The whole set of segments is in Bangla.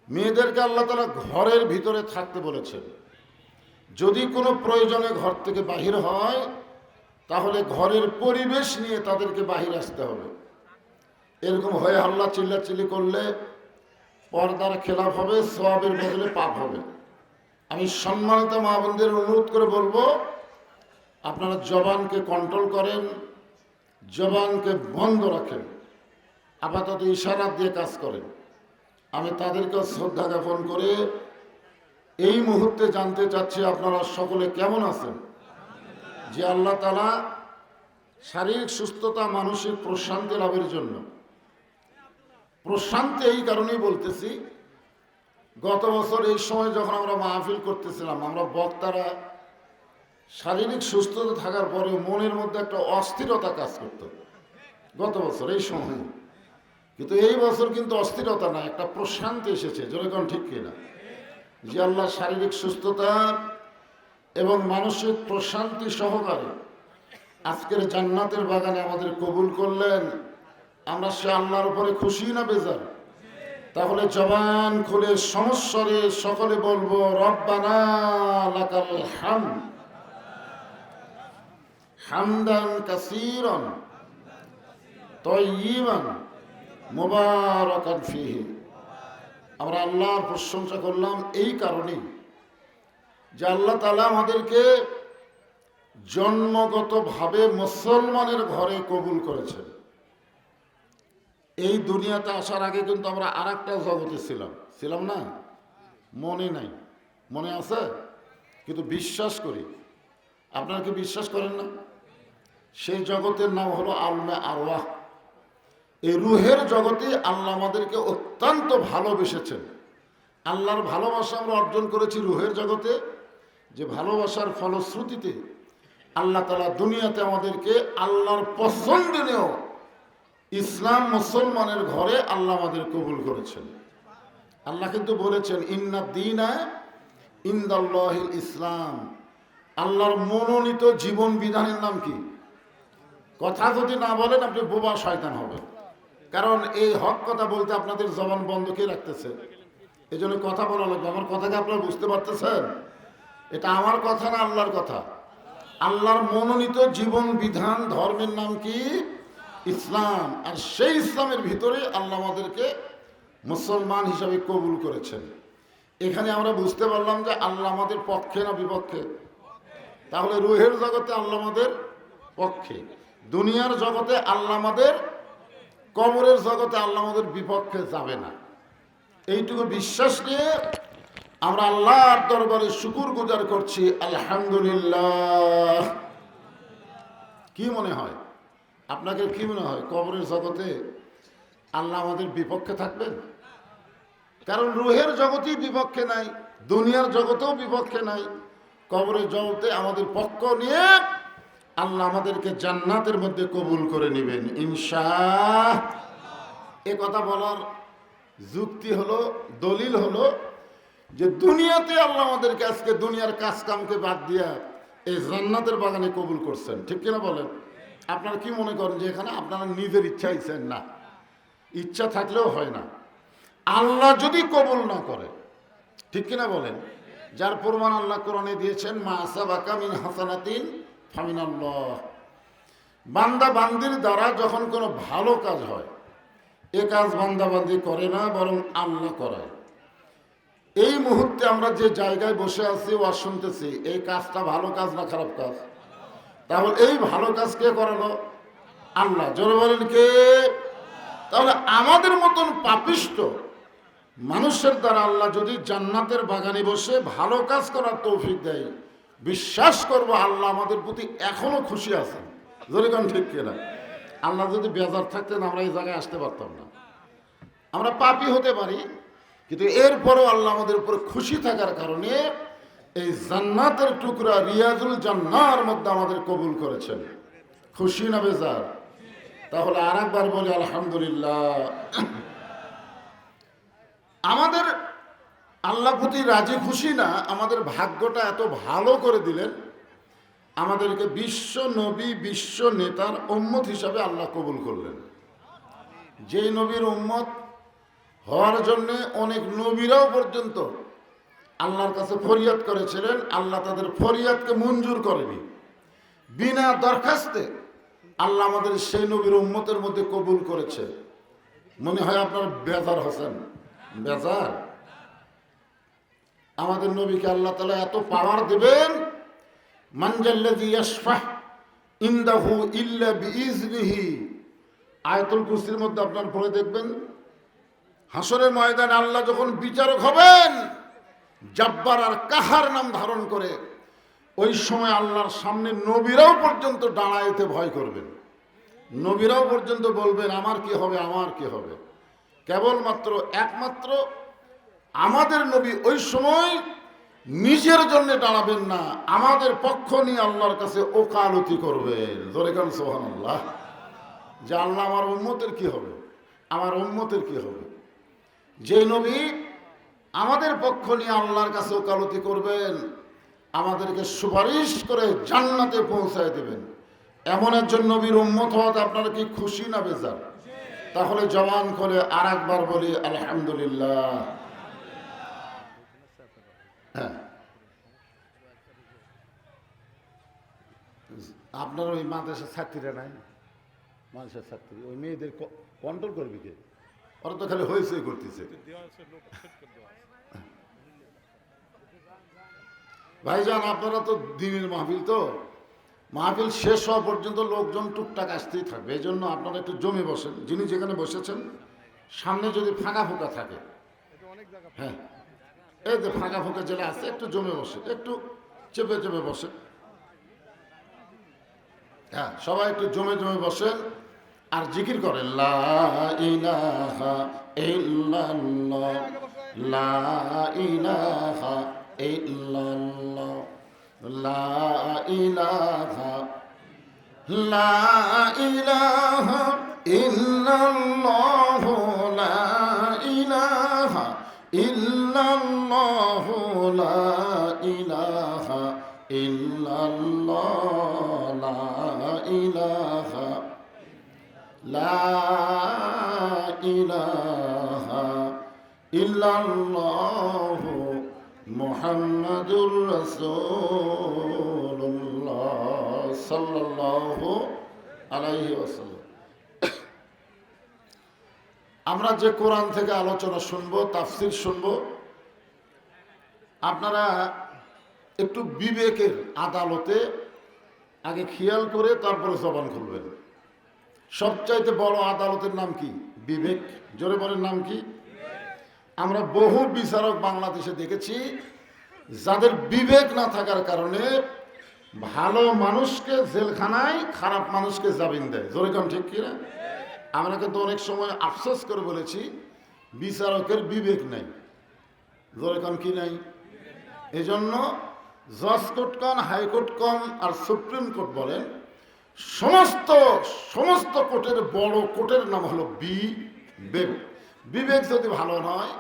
মেয়েদেরকে আল্লাহ তাআলা ঘরের ভিতরে থাকতে বলেছেন। যদি কোনো প্রয়োজনে ঘর থেকে বাহির হয় তাহলে ঘরের পরিবেশ নিয়ে তাদেরকে বাহির আসতে হবে। এরকম হয়ে হাল্লা চিল্লাচিল্লি করলে পর্দার খেলাফ হবে, সওয়াবের বদলে পাপ হবে। আমি সম্মানিত মা বোনদের অনুরোধ করে বলবো, আপনারা জবানকে কন্ট্রোল করেন, জবানকে বন্ধ রাখেন, আপাতত ইশারা দিয়ে কাজ করেন। আমি তাদেরকে শ্রদ্ধা জ্ঞাপন করে এই মুহূর্তে জানতে চাচ্ছি আপনারা সকলে কেমন আছেন। যে আল্লাহ তাআলা শারীরিক সুস্থতা, মানসিক প্রশান্তি লাভের জন্য, প্রশান্তি এই কারণেই বলতেছি, গত বছর এই সময় যখন আমরা মাহফিল করতেছিলাম, আমরা বক্তারা শারীরিক সুস্থতা থাকার পরেও মনের মধ্যে একটা অস্থিরতা কাজ করত গত বছর এই সময়। কিন্তু এই বছর কিন্তু অস্থিরতা না, একটা প্রশান্তি এসেছে। যেরকম ঠিক কিনা? যে আল্লাহ শারীরিক সুস্থতা এবং মানসিক প্রশান্তি সহকারে আজকের জান্নাতের বাগানে আমাদের কবুল করলেন, আমরা সে আল্লাহর উপরে খুশি না বেজার? তাহলে জবান খুলে সমস্বরে সকলে বলবো, রব্বানা লাকাল হামদ হামদান কাসীরান তাইয়িবান মুবারাকান ফীহি। আমরা আল্লাহর প্রশংসা করলাম এই কারণেই যে আল্লাহ তাআলা আমাদেরকে জন্মগতভাবে মুসলমানের ঘরে কবুল করেছেন। এই দুনিয়াতে আসার আগে কিন্তু আমরা আর একটা জগতে ছিলাম না? মনে নাই? মনে আছে? কিন্তু বিশ্বাস করি। আপনারা কি বিশ্বাস করেন না? সেই জগতের নাম হলো আলমে আরওয়াহ। এই রুহের জগতে আল্লাহ আমাদেরকে অত্যন্ত ভালোবেসেছেন। আল্লাহর ভালোবাসা আমরা অর্জন করেছি রুহের জগতে, যে ভালোবাসার ফলশ্রুতিতে আল্লাহ তাআলা দুনিয়াতে আমাদেরকে আল্লাহর পছন্দনীয় ইসলাম মুসলমানের ঘরে আল্লাহ আমাদের কবুল করেছেন। আল্লাহ কিন্তু বলেছেন, ইন্না দীনা ইনদাল্লাহিল ইসলাম। আল্লাহর মনোনীত জীবন বিধানের নাম কি? কথা যদি না বলেন আপনি বোবা শয়তান হবেন। কারণ এই হক কথা বলতে আপনাদের জবান বন্ধ কে রাখতেছে? এই জন্য কথা বলা লাগবে। আমার কথাকে আপনারা বুঝতে পারতেছেন? এটা আমার কথা না, আল্লাহর কথা। আল্লাহর মনোনীত জীবন বিধান ধর্মের নাম কি? ইসলাম। আর সেই ইসলামের ভিতরে আল্লাহ আমাদেরকে মুসলমান হিসাবে কবুল করেছেন। এখানে আমরা বুঝতে পারলাম যে আল্লাহ আমাদের পক্ষে না বিপক্ষে? তাহলে রুহের জগতে আল্লাহ আমাদের পক্ষে, দুনিয়ার জগতে আল্লাহ আমাদের, কবরের জগতে আল্লাহ আমাদের বিপক্ষে যাবে না। এইটুকু বিশ্বাস নিয়ে আমরা আল্লাহর দরবারে শুকর গুজার করছি, আলহামদুলিল্লাহ। কি মনে হয় আপনাকে? কি মনে হয় কবরের জগতে আল্লাহ আমাদের বিপক্ষে থাকবেন? কারণ রুহের জগতেই বিপক্ষে নাই, দুনিয়ার জগতেও বিপক্ষে নাই, কবরের জগতে আমাদের পক্ষ নিয়ে আল্লাহ আমাদেরকে জান্নাতের মধ্যে কবুল করে নেবেন ইনশাআল্লাহ। এ কথা বলার যুক্তি হলো, দলিল হলো যে দুনিয়াতে আল্লাহ আমাদেরকে আজকে দুনিয়ার কাজ কামকে বাদ দিয়া এই জান্নাতের বাগানে কবুল করছেন। ঠিক কিনা বলেন? আপনারা কি মনে করেন যে এখানে আপনারা নিজের ইচ্ছা আইছেন? না, ইচ্ছা থাকলেও হয় না। আল্লাহ যদি কবুল না করে, ঠিক কিনা বলেন? যার প্রমাণ আল্লাহ কোরআনে দিয়েছেন, মা আসাবাকা মিন হাসানাতিন ফামিনাল্লাহ। বান্দা বান্দির দ্বারা যখন কোনো ভালো কাজ হয়, এ কাজ বান্দা বান্দি করে না, বরং আল্লাহ করায়। এই মুহূর্তে আমরা যে জায়গায় বসে আছি ওয়াজ শুনতেছি, এই কাজটা ভালো কাজ না খারাপ কাজ? তাহলে এই ভালো কাজ কে করালো? আল্লাহ। জোরে বলেন কে? তাহলে আমাদের মতন পাপিষ্ট মানুষের দ্বারা আল্লাহ যদি জান্নাতের বাগানে বসে ভালো কাজ করার তৌফিক দেয়, বিশ্বাস করব আল্লাহ আমাদের প্রতি এখনো খুশি আছেন। জোরে কোন ঠিক কিনা? আল্লাহ যদি বেজার থাকতেন আমরা এই জায়গায় আসতে পারতাম না। আমরা পাপী হতে পারি, কিন্তু এরপরও আল্লাহ আমাদের উপর খুশি থাকার কারণে এই জান্নাতের টুকরা রিয়াজুল জান্নার মধ্যে আমাদের কবুল করেছেন। খুশি না বেজার? তাহলে আর একবার বলি আলহামদুলিল্লাহ। আমাদের আল্লাহ প্রতি রাজি খুশি না, আমাদের ভাগ্যটা এত ভালো করে দিলেন, আমাদেরকে বিশ্ব নবী, বিশ্ব নেতার উম্মত হিসাবে আল্লাহ কবুল করলেন। যেই নবীর উম্মত হওয়ার জন্য অনেক নবীরাও পর্যন্ত আল্লাহর কাছে ফরিয়াদ করেছিলেন, আল্লাহ তাদের ফরিয়াদকে মঞ্জুর করেনি। বিনা দরখাস্তে আল্লাহ আমাদের সেই নবীর উম্মতের মধ্যে কবুল করেছে। মনে হয় আপনার বেজার হোসেন, বেজার? আমাদের নবীকে আল্লাহ তাআলা এত পাওয়ার দেবেন, মানজাল্লাযী ইয়াশফা ইনদাহু ইল্লা বিইজনিহি। আয়াতুল কুরসির মধ্যে আপনার পড়ে দেখবেন, হাসরের ময়দানে আল্লাহ যখন বিচারক হবেন জব্বার আর কাহার নাম ধারণ করে, ওই সময় আল্লাহর সামনে নবীরাও পর্যন্ত দাঁড়াইতে ভয় করবেন। নবীরাও পর্যন্ত বলবেন আমার কি হবে, আমার কি হবে। কেবলমাত্র একমাত্র আমাদের নবী ওই সময় নিজের জন্য দাঁড়াবেন না, আমাদের পক্ষ নিয়ে আল্লাহর কাছে ওকালতি করবেন। জোরে কান সুবহানাল্লাহ। যে আল্লাহ আমার উম্মতের কি হবে, আমার উম্মতের কি হবে। যে নবী আমাদের পক্ষ নিয়ে আল্লাহর কাছে ওকালতি করবেন, আমাদেরকে সুপারিশ করে জান্নাতে পৌঁছায় দেবেন, এমন একজন নবীর উম্মত হওয়াতে আপনারা কি খুশি না বেজার? তাহলে জবান করে আর একবার বলি আলহামদুলিল্লাহ। হ্যাঁ, আপনার ওই মাদ্রাসার ছাত্রীরা নাই, মানুষের ছাত্রী, ওই মেয়েদের কন্ট্রোল করবি কে? ওরা তো খালি হয়েছে করতেছে। ভাইজান আপনারা তো দিনের মাহফিল, তো মাহফিল শেষ হওয়া পর্যন্ত লোকজন টুকটাক আসতেই থাকবে। এই জন্য আপনারা একটু জমে বসেন, যিনি যেখানে বসেছেন সামনে যদি ফাঁকা ফোঁকা থাকে, হ্যাঁ এই যে ফাঁকা ফোঁকা জেলা আছে, একটু জমে বসে, একটু চেপে চেপে বসেন। হ্যাঁ, সবাই একটু জমে জমে বসেন আর জিকির করেন লা ইলাহা ইল্লাল্লাহ, লা ইলাহা ইল্লাল্লাহ, লা ইলাহা, লা ইলাহা ইল্লাল্লাহ, লা ইলাহা ইল্লাল্লাহ, লা ইলাহা ইল্লাল্লাহ, লা ইলাহা, লা ইলাহা ইল্লাল্লাহ, মুহাম্মাদুর রাসূলুল্লাহ সাল্লাল্লাহু আলাইহি ওয়াসাল্লাম। আমরা যে কোরআন থেকে আলোচনা শুনবো, তাফসীর শুনবো, আপনারা একটু বিবেকের আদালতে আগে খেয়াল করে তারপরে জবান খুলবেন। সবচাইতে বড় আদালতের নাম কি? বিবেক। জোরে বলেন, নাম কি? আমরা বহু বিচারক বাংলাদেশে দেখেছি যাদের বিবেক না থাকার কারণে ভালো মানুষকে জেলখানায়, খারাপ মানুষকে জামিন দেয়। জোরে কান ঠিক কিনা? আমরা কিন্তু অনেক সময় আফসোস করে বলেছি বিচারকের বিবেক নাই। জোরে কান কি নাই? এই জন্য জজ কোর্ট কন, হাইকোর্ট কন আর সুপ্রিম কোর্ট বলেন, সমস্ত কোর্টের বড় কোর্টের নাম হলো বিবেক। বিবেক যদি ভালো নয়,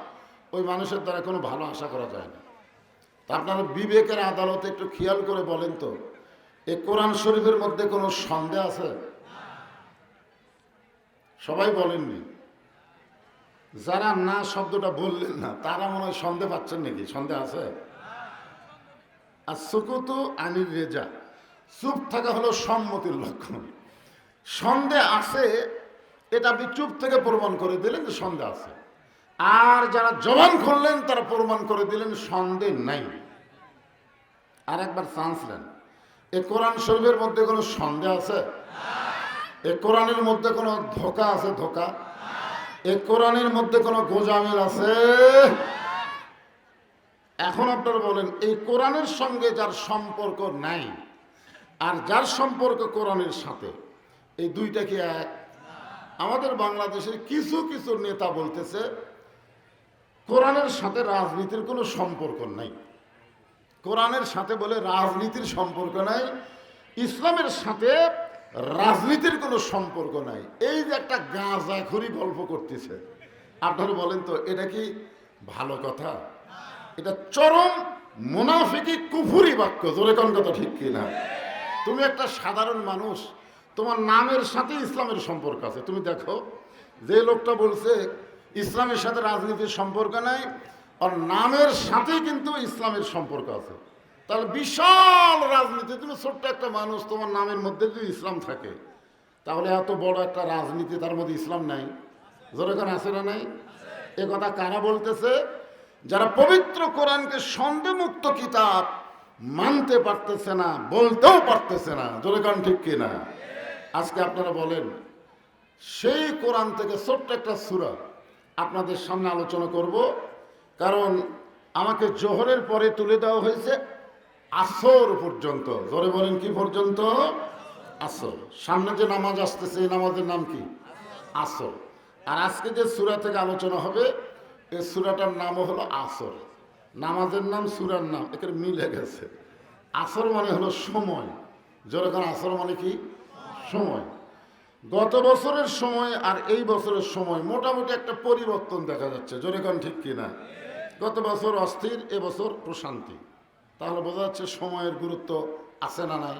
ওই মানুষের দ্বারা কোনো ভালো আশা করা যায় না। তা আপনারা বিবেকের আদালতে একটু খেয়াল করে বলেন তো, এই কোরআন শরীফের মধ্যে কোনো সন্দেহ আছে? সবাই বলেননি। যারা না শব্দটা বললেন না, তারা মনে হয় সন্দেহ পাচ্ছেন নাকি? সন্দেহ আছে? আর সুকুতু আনির রেজা, চুপ থাকা হলো সম্মতির লক্ষণ। সন্দেহ আছে, এটা আপনি চুপ থেকে প্রমাণ করে দিলেন যে সন্দেহ আছে। আর যারা জবান খুললেন তারা প্রমাণ করে দিলেন সন্দেহ নাই। আর একবার চান্স নেন, এই কোরআন শরীফের মধ্যে কোনো সন্দেহ আছে? এই কোরআনের মধ্যে কোনো ধোঁকা আছে? ধোঁকা? এই কোরআনের মধ্যে কোনো গোজামিল আছে? এখন আপনারা বলেন, এই কোরআনের সঙ্গে যার সম্পর্ক নাই আর যার সম্পর্ক কোরআনের সাথে, এই দুইটা কি এক? আমাদের বাংলাদেশের কিছু কিছু নেতা বলতেছে কোরআনের সাথে রাজনীতির কোনো সম্পর্ক নাই। কোরআনের সাথে বলে রাজনীতির সম্পর্ক নাই, ইসলামের সাথে রাজনীতির কোনো সম্পর্ক নাই। এই যে একটা গাঁজাখুরি গল্প করতেছে, আপনারা বলেন তো এটা কি ভালো কথা? এটা চরম মুনাফিকি কুফুরি বাক্য। জোরে কোন কথা ঠিক কিনা? তুমি একটা সাধারণ মানুষ, তোমার নামের সাথে ইসলামের সম্পর্ক আছে। তুমি দেখো, যে লোকটা বলছে ইসলামের সাথে রাজনীতির সম্পর্ক নাই, আর নামের সাথেই কিন্তু ইসলামের সম্পর্ক আছে। তাহলে বিশাল রাজনীতি, তুমি ছোট্ট একটা মানুষ, তোমার নামের মধ্যে যদি ইসলাম থাকে, তাহলে এত বড় একটা রাজনীতি, তার মধ্যে ইসলাম নাই? যেরকম আছে না নাই? এ কথা কারা বলতেছে? যারা পবিত্র কোরআনকে সন্দেহমুক্ত কিতাব মানতে পারতেছে না, বলতেও পারতেছে না। যেরকম ঠিক কিনা? আজকে আপনারা বলেন, সেই কোরআন থেকে ছোট্ট একটা সূরা আপনাদের সামনে আলোচনা করব। কারণ আমাকে জোহরের পরে তুলে দেওয়া হয়েছে আসর পর্যন্ত। জোরে বলেন কি পর্যন্ত? আসর। সামনে যে নামাজ আসতেছে, এই নামাজের নাম কি? আসর। আর আজকে যে সূরা থেকে আলোচনা হবে, এই সূরাটার নামও হলো আসর। নামাজের নাম, সূরার নাম এখানে মিলে গেছে। আসর মানে হলো সময়। যেরকম আসর মানে কি? সময়। গত বছরের সময় আর এই বছরের সময় মোটামুটি একটা পরিবর্তন দেখা যাচ্ছে। যেরকম ঠিক কিনা? গত বছর অস্থির, এবছর প্রশান্তি। তাহলে বোঝা যাচ্ছে সময়ের গুরুত্ব আছে না নাই?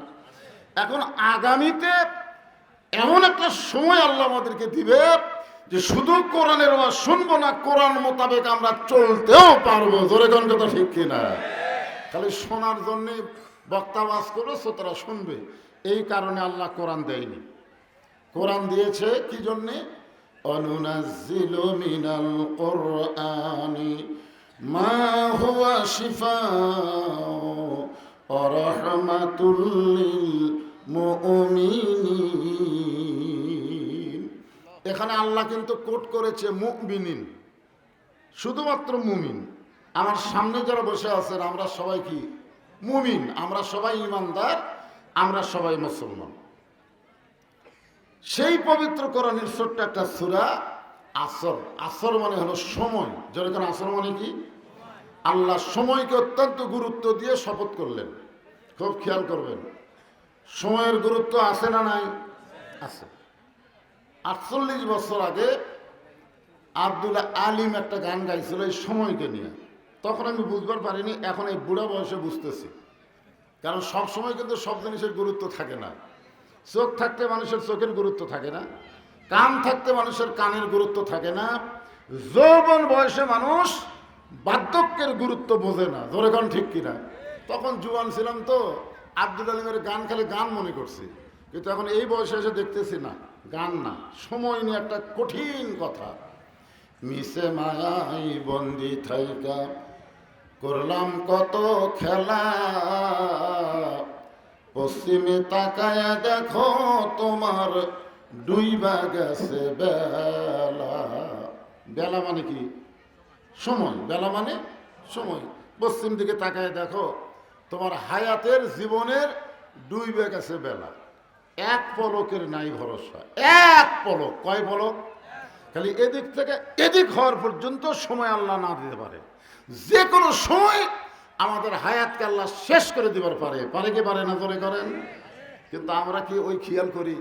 এখন আগামীতে এমন একটা সময় আল্লাহ আমাদেরকে দিবে যে শুধু কোরআনের আওয়াজ শুনবো না, কোরআন মোতাবেক আমরা চলতেও পারবো। জোরে কোন কথা ঠিক কিনা? খালি শোনার জন্য বক্তা ওয়াজ করবে, শ্রোতারা শুনবে, এই কারণে আল্লাহ কোরআন দেয়নি। কোরআন দিয়েছে কি জন্যে? অনুনাজ্জিলু মিনাল কুরআনি মা হুয়া শিফাউ ওয়া রাহমাতুল লিল মুমিনিন। এখানে আল্লাহ কিন্তু কোট করেছে মুমিনিন, শুধুমাত্র মুমিন। আমার সামনে যারা বসে আছেন, আমরা সবাই কি মুমিন? আমরা সবাই ইমানদার, আমরা সবাই মুসলমান। সেই পবিত্র কোরআনের ছোট্ট একটা সূরা আসর। আসর মানে হলো সময়। যেরকম আসর মানে কি? আল্লাহ সময়কে অত্যন্ত গুরুত্ব দিয়ে শপথ করলেন। খুব খেয়াল করবেন, সময়ের গুরুত্ব আছে না নাই? আছে। 48 বছর আগে আব্দুল্লাহ আলিম একটা গান গাইছিল এই সময়কে নিয়ে। তখন আমি বুঝবার পারিনি, এখন এই বুড়া বয়সে বুঝতেছি। কারণ সব সময় কিন্তু সব জিনিসের গুরুত্ব থাকে না। চোখ থাকতে মানুষের চোখের গুরুত্ব থাকে না, কান থাকতে মানুষের কানের গুরুত্ব থাকে না, যৌবন বয়সে মানুষ বার্ধক্যের গুরুত্ব বোঝে না। ধরে গান ঠিক কিনা? তখন জুয়ান ছিলাম তো, আব্দুল আলিমের গান খালি গান মনে করছি, কিন্তু এখন এই বয়সে এসে দেখতেছি না, গান না, সময় নিয়ে একটা কঠিন কথা। মিশে মায়াই বন্দি থাইকা করলাম কত খেলা, পশ্চিমে তাকায়া দেখো তোমার ডুইবা গেছে বেলা। বেলা মানে কি? সময়। বেলা মানে সময়। পশ্চিম দিকে তাকায় দেখো তোমার হায়াতের জীবনের ডুইবে গেছে বেলা। এক পলকের নাই ভরসা। এক পলক। কয় পলক? খালি এদিক থেকে এদিক হওয়ার পর্যন্ত সময় আল্লাহ না দিতে পারে। যে কোনো সময় আমাদের হায়াতকে আল্লাহ শেষ করে দিবার পারে। পারে কি পারে না? জোরে করেন। কিন্তু আমরা কি ওই খেয়াল করি?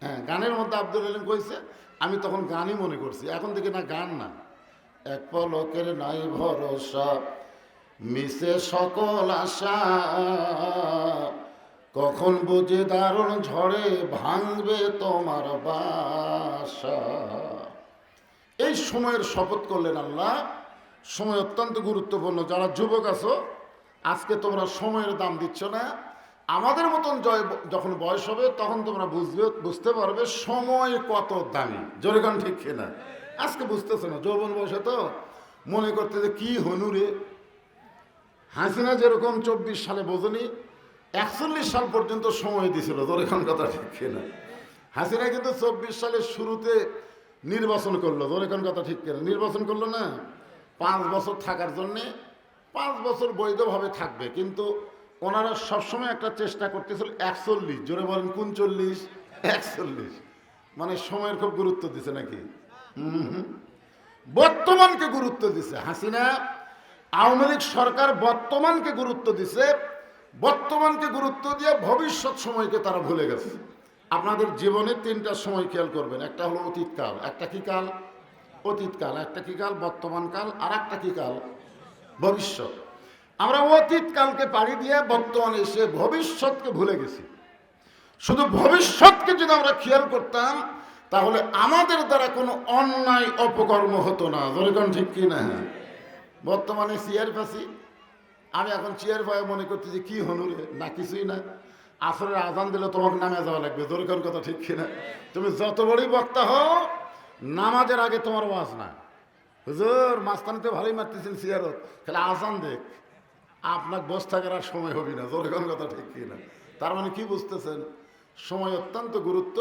হ্যাঁ, গানের মধ্যে আব্দুল আলিম কইছে, আমি তখন গানই মনে করছি, এখন থেকে না গান না। এক পলকের নাই ভরসা, মিশে সকল আশা, কখন বুঝে দারুণ ঝড়ে ভাঙবে তোমার বাসা। এই সময়ের শপথ করলেন আল্লাহ। সময় অত্যন্ত গুরুত্বপূর্ণ। যারা যুবক আছো, আজকে তোমরা সময়ের দাম দিচ্ছ না। আমাদের মতন যখন বয়স হবে তখন তোমরা বুঝতে পারবে সময় কত দামি। জোরেগান ঠিক না? আজকে বুঝতেছো না, যৌবন বয়সে তো মনে করতে যে কি হনুরে। হাসিনা যেরকম 24 সালে বোঝনি, 41 সাল পর্যন্ত সময় দিছিল। জোরেগান কথা ঠিক না? হাসিনা কিন্তু 24 সালের শুরুতে নির্বাচন করলো। জোরেগান কথা ঠিক না? নির্বাচন করলো না 5 বছর থাকার জন্যে। 5 বছর বৈধভাবে থাকবে, কিন্তু ওনারা সবসময় একটা চেষ্টা করতেছিল 41। জোরে বলেন কোন 40? 41। মানে সময়ের খুব গুরুত্ব দিছে নাকি? বর্তমানকে গুরুত্ব দিছে হাসিনা। আওয়ামী লীগ সরকার বর্তমানকে গুরুত্ব দিছে। বর্তমানকে গুরুত্ব দিয়ে ভবিষ্যৎ সময়কে তারা ভুলে গেছে। আপনাদের জীবনে 3টা সময় খেয়াল করবেন। একটা হলো অতীতকাল, একটা কি কাল? অতীতকাল। একটা কি কাল? বর্তমান কাল। আর একটা কি কাল? ভবিষ্যৎ। আমরা অতীতকালকে পাড়ি দিয়ে বর্তমানে এসে ভবিষ্যৎকে ভুলে গেছি। শুধু ভবিষ্যৎকে যদি আমরা খেয়াল করতাম, তাহলে আমাদের দ্বারা কোনো অন্যায় অপকর্ম হতো না। যেরকম ঠিক কি না? বর্তমানে চেয়ার পাচ্ছি, আমি এখন চেয়ার পায়ে মনে করছি যে কি হনুরে, না কিছুই না। আসরের আজান দিলে তোমাকে নামে যাওয়া লাগবে। যেরকম কথা ঠিক কিনা? তুমি যত বড়ই বক্তা হও, নামাজের আগে তোমার ওয়াজ না। হুজুর মাঝখানে ভালোই মারতেছেন চেয়ারত, খালি আজান দেখ, আপনার বস থাকার আর সময় হবে না। যেরকম কথা ঠিক কিনা? তার মানে কি বুঝতেছেন? সময় অত্যন্ত গুরুত্ব।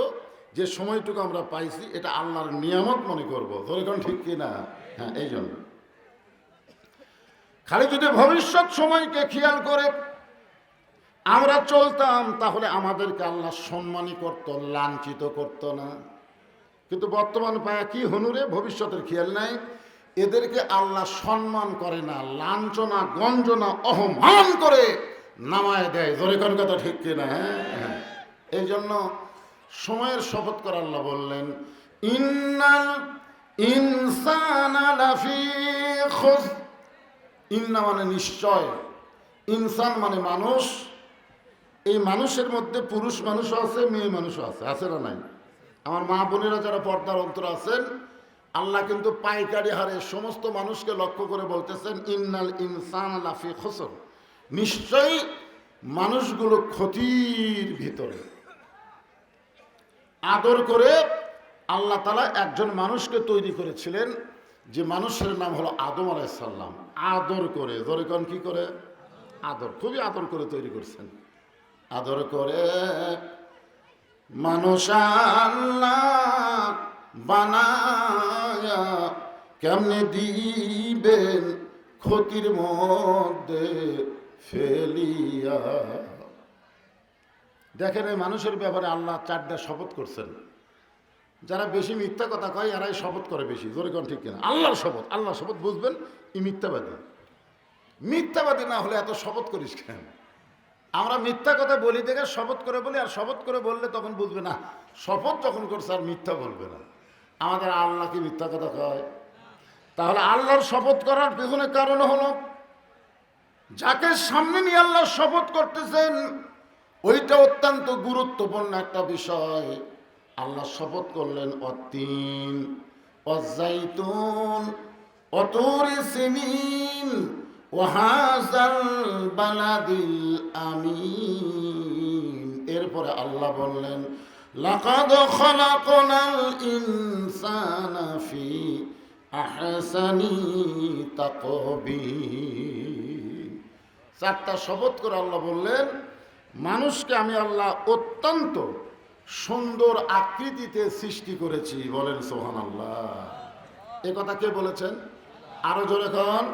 যে সময়টুকু আমরা পাইছি এটা আল্লাহর নিয়ামত মনে করবো। যেরকম ঠিক কিনা? হ্যাঁ, এই জন্য খালি যদি ভবিষ্যৎ সময়কে খেয়াল করে আমরা চলতাম তাহলে আমাদেরকে আল্লাহ সম্মানই করত, লাঞ্ছিত করত না। কিন্তু বর্তমান পায়া কি হনুরে, ভবিষ্যতের খেয়াল নাই। এদেরকে আল্লাহ সম্মান করে না, লাঞ্ছনা গঞ্জনা অপমান করে নামায় দেয়। জোরে কোন কথা ঠিক কিনা? হ্যাঁ, এই জন্য সময়ের শপথ করে আল্লাহ বললেন, ইন্নাল ইনসানা লাফি খুসর। ইন্না মানে নিশ্চয়, ইনসান মানে মানুষ। এই মানুষের মধ্যে পুরুষ মানুষও আছে, মেয়ে মানুষও আছে, আছে না নাই? আমার মা বোনেরা যারা পর্দার অন্তর আছেন, আল্লাহ কিন্তু পাইকারি হারে সমস্ত মানুষকে লক্ষ্য করে বলতেছেন, ইন্নাল ইনসান লাফি খুসর। নিশ্চয়ই মানুষগুলো ক্ষতির ভিতরে। আদর করে আল্লাহ তাআলা একজন মানুষকে তৈরি করেছিলেন, যে মানুষের নাম হলো আদম আলাইহিস সালাম। আদর করে, ধরে কোন কি করে? আদর, খুবই আদর করে তৈরি করছেন। আদর করে মানুষ আল্লাহ বানায়া কেমনে দিবেন ক্ষতির মধ্যে ফেলিয়া। দেখেন, এই মানুষের ব্যাপারে আল্লাহ 4টা শপথ করছেন। যারা বেশি মিথ্যা কথা কয় এরাই শপথ করে বেশি। জোরে কোন ঠিক কিনা? আল্লাহর শপথ, আল্লাহর শপথ বুঝবেন, ই মিথ্যাবাদী। মিথ্যাবাদী না হলে এত শপথ করিস কেন? আমরা মিথ্যা কথা বলি দেখে শপথ করে বলি, আর শপথ করে বললে তখন বুঝবে না শপথ যখন করছে আর মিথ্যা বলবে না। আমাদের আল্লাহ কি মিথ্যা কথা কয়? তাহলে আল্লাহর শপথ করার পেছনে কারণ হলো, যাকে সামনে নিয়ে আল্লাহ শপথ করতেছেন ওইটা অত্যন্ত গুরুত্বপূর্ণ একটা বিষয়। আল্লাহ শপথ করলেন অত্তিন অজাইতুন অতুরি সিনিন ওয়াহাজাল বালাদিল আমিন। এরপরে আল্লাহ বললেন, লাকাদ খালাকনাল ইনসানা ফি আহসানি তাকবীর। 4টা শপথ করে আল্লাহ বললেন, মানুষকে আমি আল্লাহ অত্যন্ত সুন্দর আকৃতিতে সৃষ্টি করেছি। বলেন সুবহানাল্লাহ। এ কথা কে বলেছেন? আরো জোরে কন।